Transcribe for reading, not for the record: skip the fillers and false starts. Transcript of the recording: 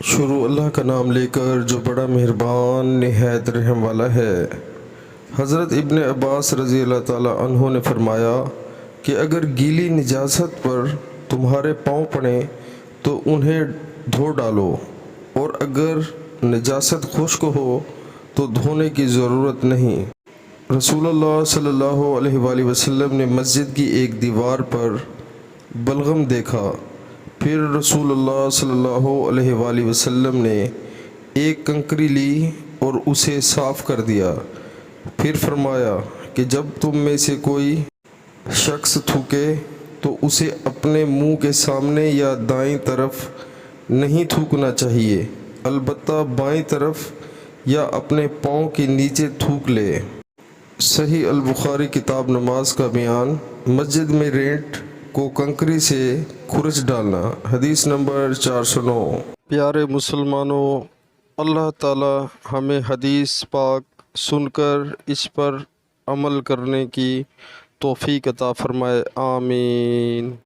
شروع اللہ کا نام لے کر جو بڑا مہربان نہایت رحم والا ہے۔ حضرت ابن عباس رضی اللہ تعالیٰ عنہ نے فرمایا کہ اگر گیلی نجاست پر تمہارے پاؤں پڑیں تو انہیں دھو ڈالو، اور اگر نجاست خشک ہو تو دھونے کی ضرورت نہیں۔ رسول اللہ صلی اللہ علیہ وآلہ وسلم نے مسجد کی ایک دیوار پر بلغم دیکھا، پھر رسول اللہ صلی اللہ علیہ وآلہ وسلم نے ایک کنکری لی اور اسے صاف کر دیا، پھر فرمایا کہ جب تم میں سے کوئی شخص تھوکے تو اسے اپنے منہ کے سامنے یا دائیں طرف نہیں تھوکنا چاہیے، البتہ بائیں طرف یا اپنے پاؤں کے نیچے تھوک لے۔ صحیح البخاری کتاب نماز کا بیان۔ مسجد میں رینٹ کو کنکری سے کھرچ ڈالنا۔ حدیث نمبر 409۔ پیارے مسلمانوں، اللہ تعالی ہمیں حدیث پاک سن کر اس پر عمل کرنے کی توفیق عطا فرمائے، آمین۔